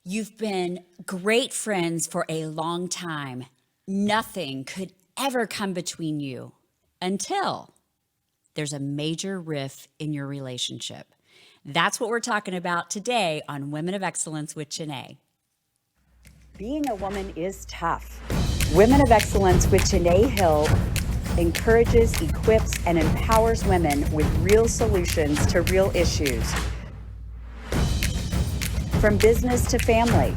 You've been great friends for a long time. Nothing could ever come between you until there's a major riff in your relationship. That's what we're talking about today on Women of Excellence with Janeé. Being a woman is tough. Women of Excellence with Janeé Hill encourages, equips, and empowers women with real solutions to real issues. From business to family,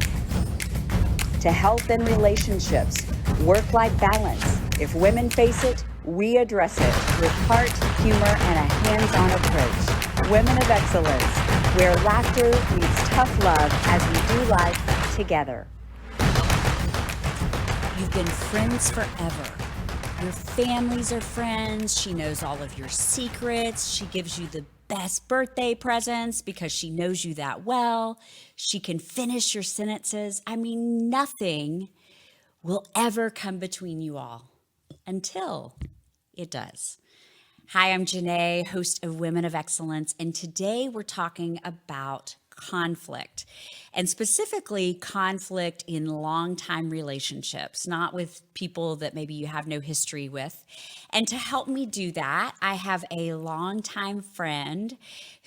to health and relationships, work-life balance. If women face it, we address it with heart, humor, and a hands-on approach. Women of Excellence, where laughter meets tough love as we do life together. You've been friends forever. Your families are friends. She knows all of your secrets. She gives you the best birthday presents because she knows you that well. She can finish your sentences. I mean, nothing will ever come between you all until it does. Hi, I'm Janeé, host of Women of Excellence, and today we're talking about conflict, and specifically conflict in long-time relationships, not with people that maybe you have no history with. And to help me do that, I have a longtime friend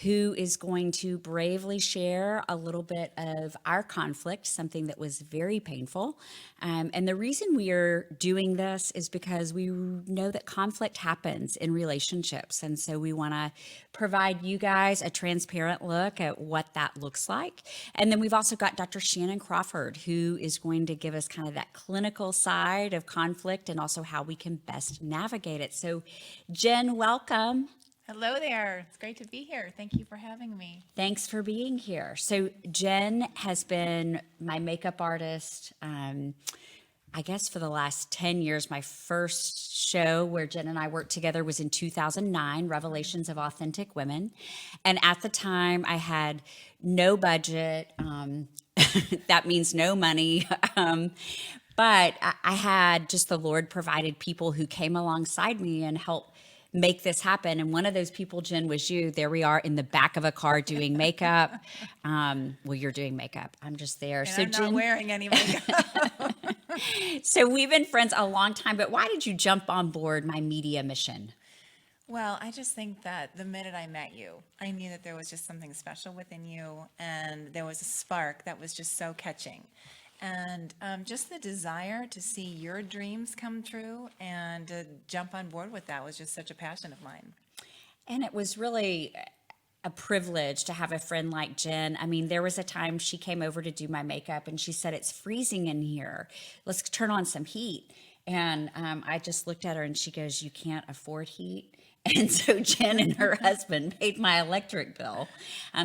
who is going to bravely share a little bit of our conflict, something that was very painful. And the reason we are doing this is because we know that conflict happens in relationships. And so we want to provide you guys a transparent look at what that looks like. And then we've also got Dr. Shannan Crawford, who is going to give us kind of that clinical side of conflict and also how we can best navigate it. So, Jen, welcome. Hello there. It's great to be here. Thank you for having me. Thanks for being here. So, Jen has been my makeup artist, I guess, for the last 10 years. My first show where Jen and I worked together was in 2009, Revelations of Authentic Women. And at the time, I had no budget. That means no money. But I had just the Lord provided people who came alongside me and helped make this happen. And one of those people, Jen, was you. There we are in the back of a car doing makeup. Well, you're doing makeup. I'm just there. And so I'm Jen, not wearing any makeup. so we've been friends a long time, but why did you jump on board my media mission? Well, I just think that the minute I met you, I knew that there was just something special within you, and there was a spark that was just so catching. And just the desire to see your dreams come true and to jump on board with that was just such a passion of mine. And it was really a privilege to have a friend like Jen. I mean, there was a time she came over to do my makeup and she said, "It's freezing in here. Let's turn on some heat." And I just looked at her and she goes, "You can't afford heat." And so Jen and her husband paid my electric bill.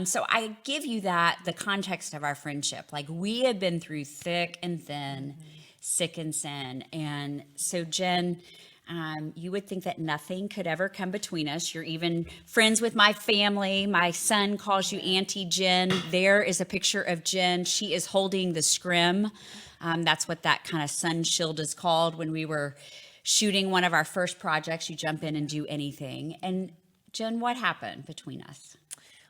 So I give you that, the context of our friendship. Like, we had been through thick and thin, sick and sin. And so Jen, you would think that nothing could ever come between us. You're even friends with my family. My son calls you Auntie Jen. There is a picture of Jen. She is holding the scrim. That's what that kind of sun shield is called. When we were shooting one of our first projects, you jump in and do anything. And Jen, what happened between us?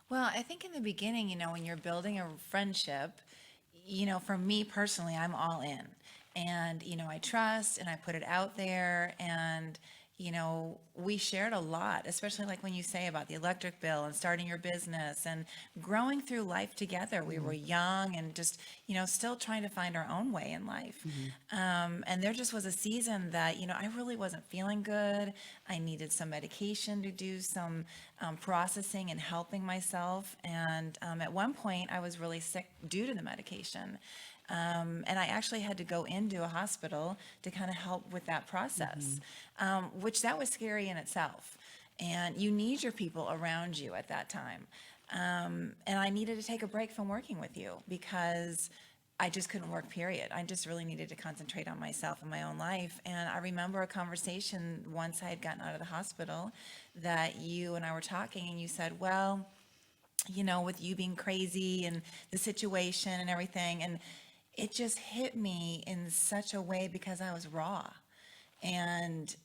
Well, I think in the beginning, when you're building a friendship, for me personally, I'm all in. And, I trust and I put it out there. And, we shared a lot, especially like when you say about the electric bill and starting your business and growing through life together. We were young and just, still trying to find our own way in life. And there just was a season that, I really wasn't feeling good. I needed some medication to do some processing and helping myself. And at one point, I was really sick due to the medication. And I actually had to go into a hospital to kind of help with that process, which that was scary in itself. And you need your people around you at that time. And I needed to take a break from working with you because I just couldn't work, period. I just really needed to concentrate on myself and my own life. And I remember a conversation once I had gotten out of the hospital that you and I were talking, and you said, well, with you being crazy and the situation and everything, and it just hit me in such a way because I was raw. And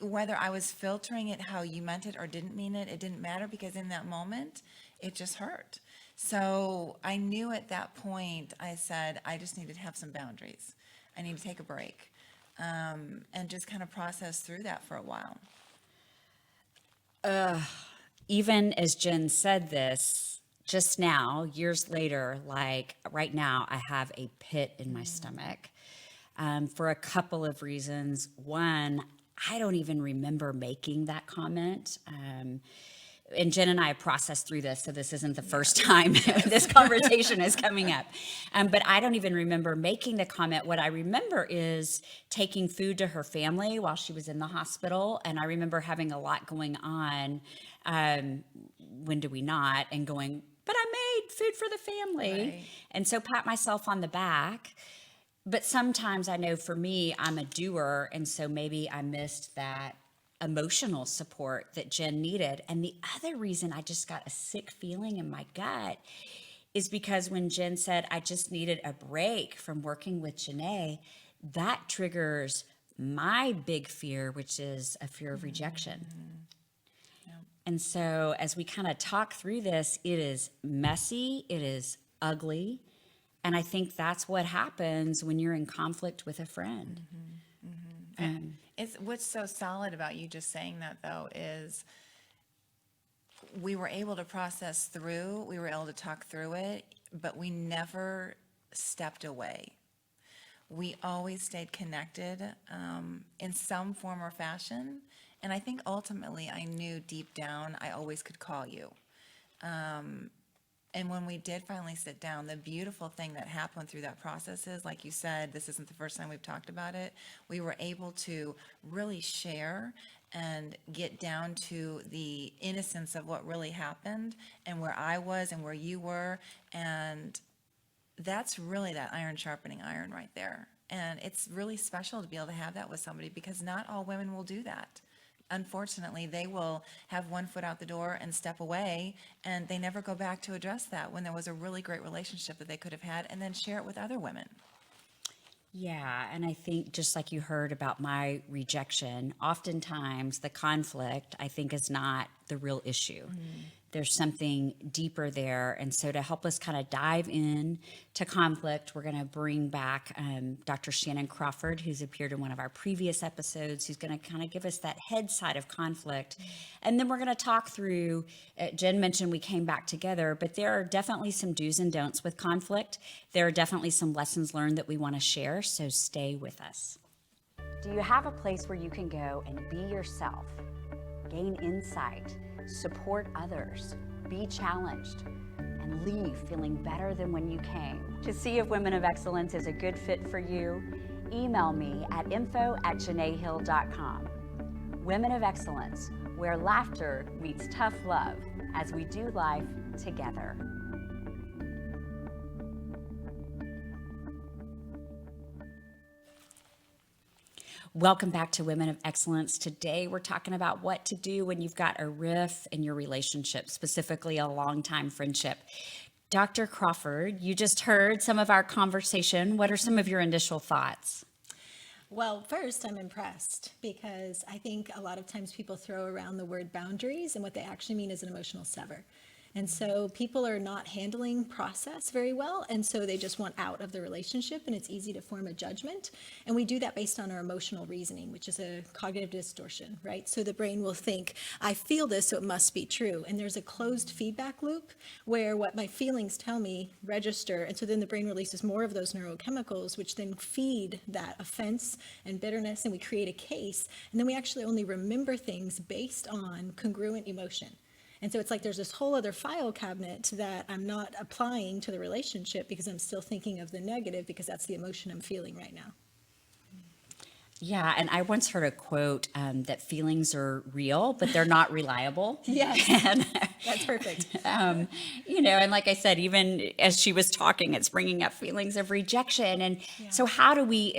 whether I was filtering it how you meant it or didn't mean it, it didn't matter, because in that moment, it just hurt. So I knew at that point, I said, I just needed to have some boundaries. I need to take a break, and just kind of process through that for a while. Even as Jen said this just now, years later, like right now, I have a pit in my stomach for a couple of reasons. One, I don't even remember making that comment. And Jen and I have processed through this, so this isn't the first time this conversation is coming up. But I don't even remember making the comment. What I remember is taking food to her family while she was in the hospital, and I remember having a lot going on. When do we not? And going, but I made food for the family. Right. And so pat myself on the back. But sometimes I know for me, I'm a doer, and so maybe I missed that emotional support that Jen needed. And the other reason I just got a sick feeling in my gut is because when Jen said I just needed a break from working with Janeé, that triggers my big fear, which is a fear of rejection. And so as we kind of talk through this, it is messy, it is ugly. And I think that's what happens when you're in conflict with a friend. It's what's so solid about you just saying that, though, is we were able to process through, we were able to talk through it, but we never stepped away. We always stayed connected in some form or fashion. And I think ultimately I knew deep down I always could call you. And when we did finally sit down, the beautiful thing that happened through that process is, like you said, this isn't the first time we've talked about it. We were able to really share and get down to the innocence of what really happened and where I was and where you were. And that's really that iron sharpening iron right there. And it's really special to be able to have that with somebody, because not all women will do that. Unfortunately, they will have one foot out the door and step away, and they never go back to address that when there was a really great relationship that they could have had, and then share it with other women. Yeah, and I think just like you heard about my rejection, oftentimes the conflict, I think, is not the real issue. There's something deeper there. And so to help us kind of dive in to conflict, we're going to bring back Dr. Shannan Crawford, who's appeared in one of our previous episodes, who's going to kind of give us that head side of conflict. And then we're going to talk through, Jen mentioned we came back together, but there are definitely some do's and don'ts with conflict. There are definitely some lessons learned that we want to share, so stay with us. Do you have a place where you can go and be yourself, gain insight, support others, be challenged, and leave feeling better than when you came? To see if Women of Excellence is a good fit for you, email me at info@janehill.com. Women of Excellence, where laughter meets tough love as we do life together. Welcome back to Women of Excellence. Today, we're talking about what to do when you've got a riff in your relationship, specifically a long-time friendship. Dr. Crawford, you just heard some of our conversation. What are some of your initial thoughts? Well, first, I'm impressed because I think a lot of times people throw around the word boundaries, and what they actually mean is an emotional sever. And so people are not handling process very well, and so they just want out of the relationship, and it's easy to form a judgment. And we do that based on our emotional reasoning, which is a cognitive distortion, right? So the brain will think, I feel this, so it must be true. And there's a closed feedback loop where what my feelings tell me register, and so then the brain releases more of those neurochemicals, which then feed that offense and bitterness, and we create a case, and then we actually only remember things based on congruent emotion. And so it's like there's this whole other file cabinet that I'm not applying to the relationship because I'm still thinking of the negative because that's the emotion I'm feeling right now. Yeah, and I once heard a quote that feelings are real, but they're not reliable. Yes, And, that's perfect. and like I said, even as she was talking, it's bringing up feelings of rejection. And so how do we,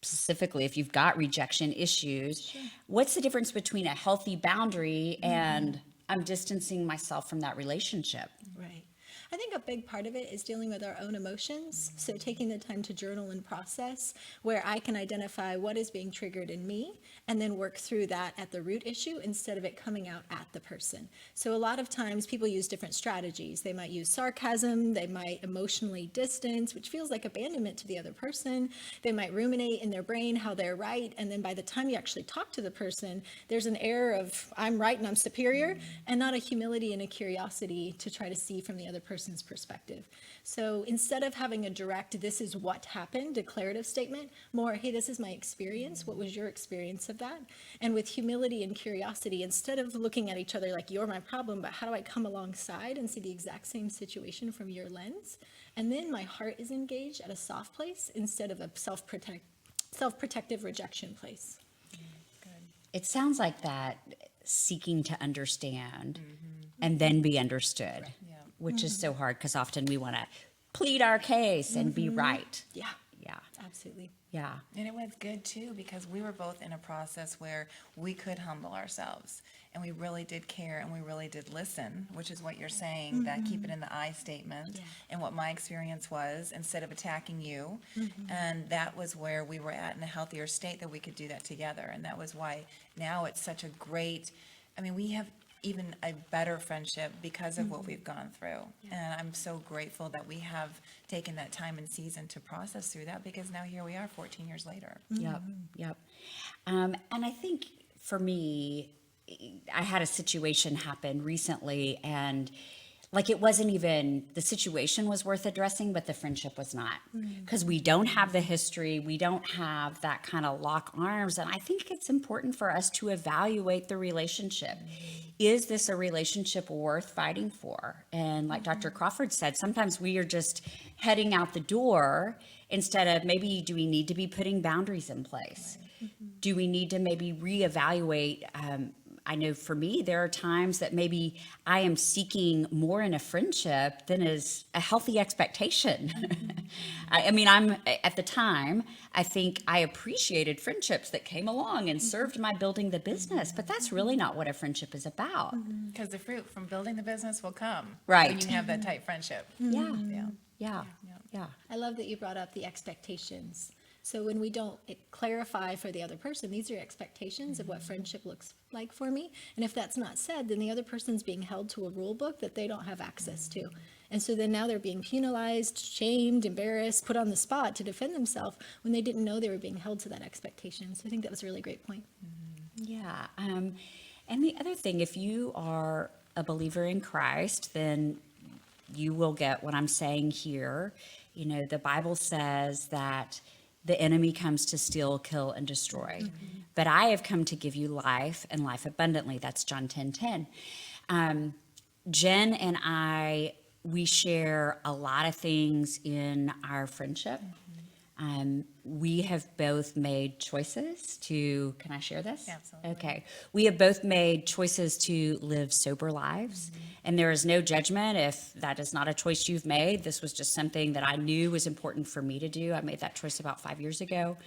specifically if you've got rejection issues, what's the difference between a healthy boundary and I'm distancing myself from that relationship? Right. I think a big part of it is dealing with our own emotions. So taking the time to journal and process, where I can identify what is being triggered in me and then work through that at the root issue instead of it coming out at the person. So a lot of times people use different strategies. They might use sarcasm, they might emotionally distance, which feels like abandonment to the other person. They might ruminate in their brain how they're right, and then by the time you actually talk to the person, there's an air of I'm right and I'm superior, and not a humility and a curiosity to try to see from the other person's perspective. So instead of having a direct, this is what happened, declarative statement, more, hey, this is my experience. What was your experience of that? And with humility and curiosity, instead of looking at each other like you're my problem, but how do I come alongside and see the exact same situation from your lens? And then my heart is engaged at a soft place instead of a self-protective rejection place. It sounds like that seeking to understand and then be understood, which is so hard because often we want to plead our case and be right. Yeah, Yeah. absolutely. Yeah. And it was good too, because we were both in a process where we could humble ourselves and we really did care and we really did listen, which is what you're saying, that keep it in the I statement and what my experience was instead of attacking you. And that was where we were at in a healthier state that we could do that together. And that was why now it's such a great, I mean, we have even a better friendship because of what we've gone through. And I'm so grateful that we have taken that time and season to process through that, because now here we are 14 years later. Yep. Yep. And I think for me, I had a situation happen recently, and like it wasn't even, the situation was worth addressing, but the friendship was not, because we don't have the history. We don't have that kind of lock arms. And I think it's important for us to evaluate the relationship. Is this a relationship worth fighting for? And like Dr. Crawford said, sometimes we are just heading out the door instead of maybe, do we need to be putting boundaries in place? Do we need to maybe reevaluate? I know for me, there are times that maybe I am seeking more in a friendship than is a healthy expectation. I mean, I'm at the time, I think I appreciated friendships that came along and served my building the business, but that's really not what a friendship is about. Because the fruit from building the business will come Right. when you have that tight friendship. Yeah. Yeah. Yeah. Yeah. I love that you brought up the expectations. So when we don't clarify for the other person, these are expectations of what friendship looks like for me. And if that's not said, then the other person's being held to a rule book that they don't have access to. And so then now they're being penalized, shamed, embarrassed, put on the spot to defend themselves when they didn't know they were being held to that expectation. So I think that was a really great point. Yeah. And the other thing, if you are a believer in Christ, then you will get what I'm saying here. You know, the Bible says that the enemy comes to steal, kill, and destroy. But I have come to give you life and life abundantly. That's John 10:10. Jen and I, we share a lot of things in our friendship. We have both made choices to, can I share this? Absolutely. Okay. We have both made choices to live sober lives. And there is no judgment if that is not a choice you've made. This was just something that I knew was important for me to do. I made that choice about 5 years ago.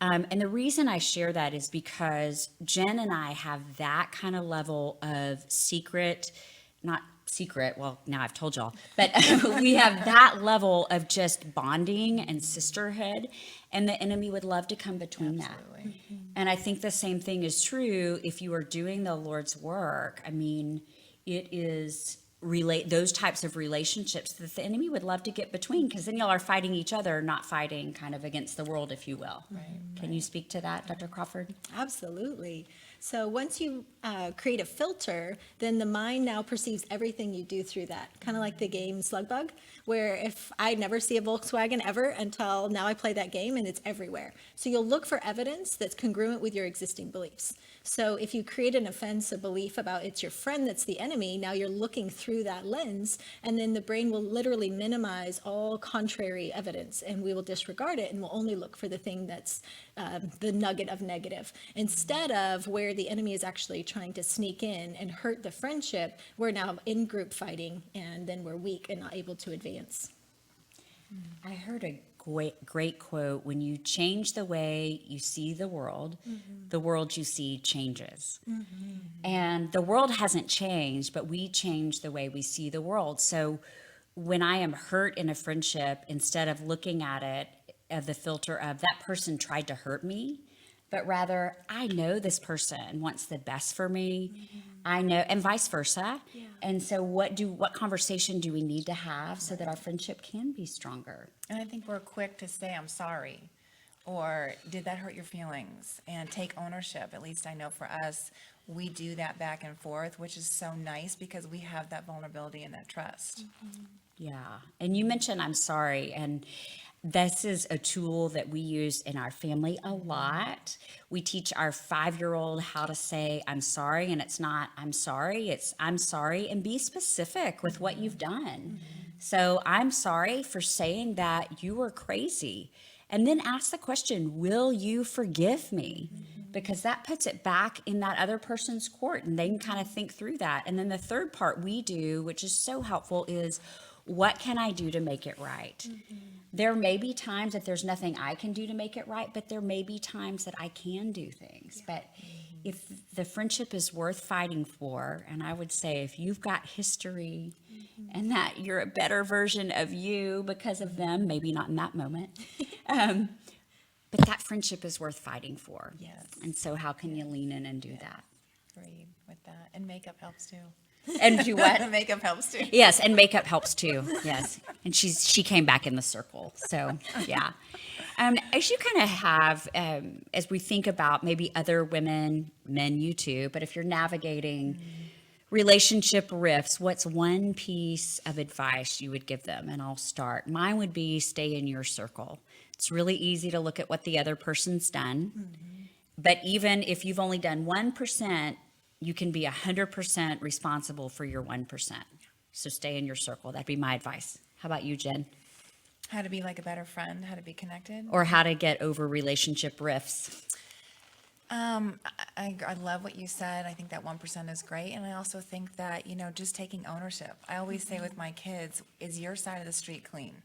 And the reason I share that is because Jen and I have that kind of level of secret, not secret, well, now I've told y'all, but we have that level of just bonding and sisterhood, and the enemy would love to come between that. And I think the same thing is true if you are doing the Lord's work. I mean, it is those types of relationships that the enemy would love to get between, because then y'all are fighting each other, not fighting kind of against the world, if you will. Can you speak to that, Dr. Crawford? Absolutely. So once you create a filter, then the mind now perceives everything you do through that. Kind of like the game Slugbug, where if I never see a Volkswagen ever until now I play that game and it's everywhere. So you'll look for evidence that's congruent with your existing beliefs. So if you create an offense, a belief about it's your friend that's the enemy, now you're looking through that lens, and then the brain will literally minimize all contrary evidence, and we will disregard it, and we'll only look for the thing that's the nugget of negative. Instead of where the enemy is actually trying to sneak in and hurt the friendship, we're now in group fighting, and then we're weak and not able to advance. I heard a great quote: when you change the way you see the world you see changes. And the world hasn't changed, but we change the way we see the world. So when I am hurt in a friendship, instead of looking at it of the filter of that person tried to hurt me, but rather I know this person wants the best for me. I know, and vice versa. And so what conversation do we need to have so that our friendship can be stronger? And I think we're quick to say, I'm sorry, or did that hurt your feelings? And take ownership. At least I know for us, we do that back and forth, which is so nice because we have that vulnerability and that trust. Yeah. And you mentioned I'm sorry. And this is a tool that we use in our family a lot. We teach our 5-year-old how to say, I'm sorry. And it's not, I'm sorry. It's, I'm sorry. And be specific with what you've done. So I'm sorry for saying that you were crazy. And then ask the question, will you forgive me? Because that puts it back in that other person's court and they can kind of think through that. And then the third part we do, which is so helpful, is what can I do to make it right? There may be times that there's nothing I can do to make it right, but there may be times that I can do things. But if the friendship is worth fighting for, and I would say if you've got history and that you're a better version of you because of them, maybe not in that moment, but that friendship is worth fighting for. Yes. And so how can you lean in and do that? Agreed with that. And makeup helps too. And do what? Makeup helps too. Yes, and makeup helps too. Yes, and she came back in the circle. So yeah, as you kind of have, as we think about maybe other women, men, you too, but if you're navigating relationship rifts, what's one piece of advice you would give them? And I'll start. Mine would be stay in your circle. It's really easy to look at what the other person's done, but even if you've only done 1%. You can be 100% responsible for your 1%. So stay in your circle. That'd be my advice. How about you, Jen? How to be like a better friend, how to be connected. Or how to get over relationship rifts. I love what you said. I think that 1% is great. And I also think that, just taking ownership. I always say with my kids, is your side of the street clean?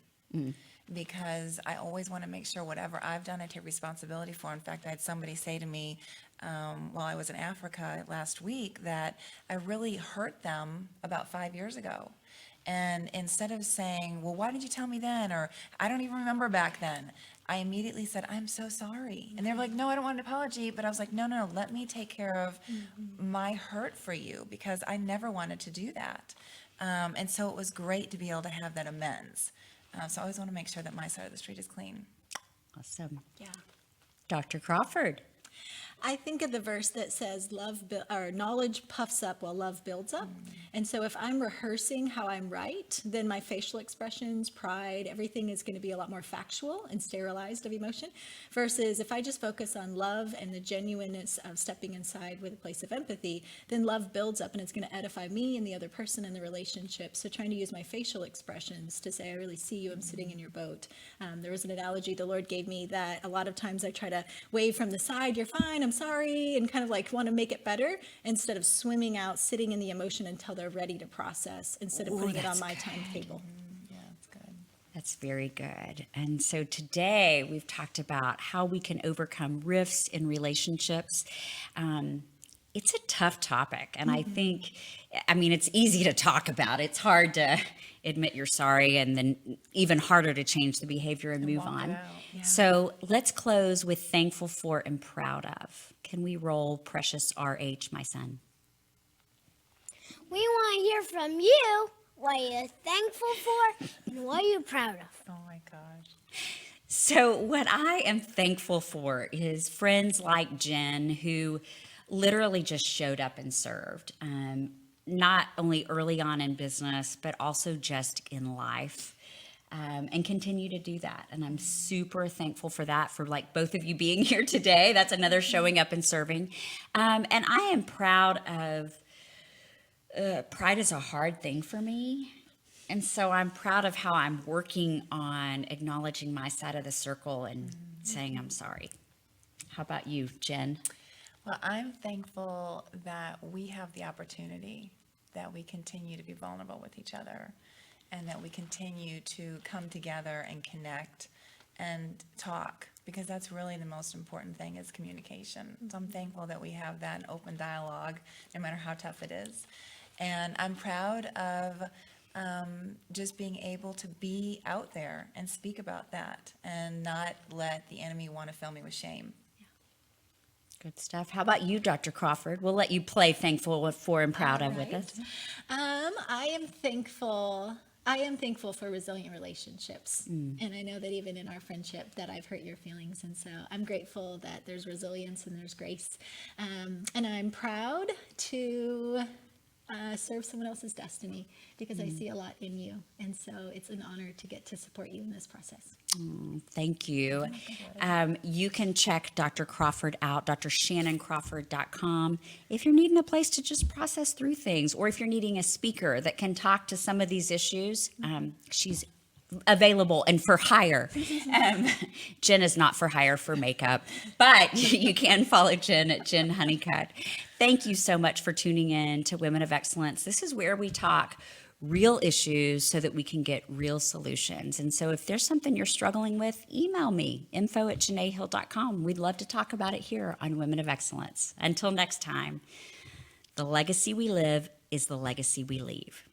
Because I always want to make sure whatever I've done, I take responsibility for. In fact, I had somebody say to me while I was in Africa last week that I really hurt them about 5 years ago. And instead of saying, well, why didn't you tell me then? Or I don't even remember back then. I immediately said, I'm so sorry. And they were like, no, I don't want an apology. But I was like, no, let me take care of my hurt for you because I never wanted to do that. And so it was great to be able to have that amends. So I always want to make sure that my side of the street is clean. Awesome. Yeah. Dr. Crawford. I think of the verse that says knowledge puffs up while love builds up. And so if I'm rehearsing how I'm right, then my facial expressions, pride, everything is going to be a lot more factual and sterilized of emotion. Versus if I just focus on love and the genuineness of stepping inside with a place of empathy, then love builds up and it's going to edify me and the other person in the relationship. So trying to use my facial expressions to say, I really see you, I'm sitting in your boat. There was an analogy the Lord gave me that a lot of times I try to wave from the side, you're fine, I'm sorry, and kind of like want to make it better instead of swimming out, sitting in the emotion until they're ready to process instead of putting it on my timetable. Yeah, that's good. That's very good. And so today we've talked about how we can overcome rifts in relationships. It's a tough topic. And I think, it's easy to talk about. It's hard to admit you're sorry and then even harder to change the behavior and move on. Yeah. So let's close with thankful for and proud of. Can we roll Precious RH, my son? We want to hear from you what you're thankful for and what you're proud of. Oh my gosh. So what I am thankful for is friends like Jen who literally just showed up and served, not only early on in business, but also just in life. And continue to do that. And I'm super thankful for that, for like both of you being here today. That's another showing up and serving. And I am proud of, pride is a hard thing for me. And so I'm proud of how I'm working on acknowledging my side of the circle and saying I'm sorry. How about you, Jen? Well, I'm thankful that we have the opportunity that we continue to be vulnerable with each other and that we continue to come together and connect and talk, because that's really the most important thing is communication. So I'm thankful that we have that open dialogue, no matter how tough it is. And I'm proud of just being able to be out there and speak about that and not let the enemy want to fill me with shame. Good stuff. How about you, Dr. Crawford? We'll let you play Thankful For and Proud of with us. I am thankful. I am thankful for resilient relationships. And I know that even in our friendship that I've hurt your feelings. And so I'm grateful that there's resilience and there's grace. And I'm proud to serve someone else's destiny because I see a lot in you. And so it's an honor to get to support you in this process. Thank you. You can check Dr. Crawford out, drshannancrawford.com, if you're needing a place to just process through things, or if you're needing a speaker that can talk to some of these issues. She's available and for hire. Jen is not for hire for makeup, but you can follow Jen at Jen Honeycutt. Thank you so much for tuning in to Women of Excellence. This is where we talk real issues so that we can get real solutions. And so if there's something you're struggling with, email me, info@janeehill.com. We'd love to talk about it here on Women of Excellence. Until next time, the legacy we live is the legacy we leave.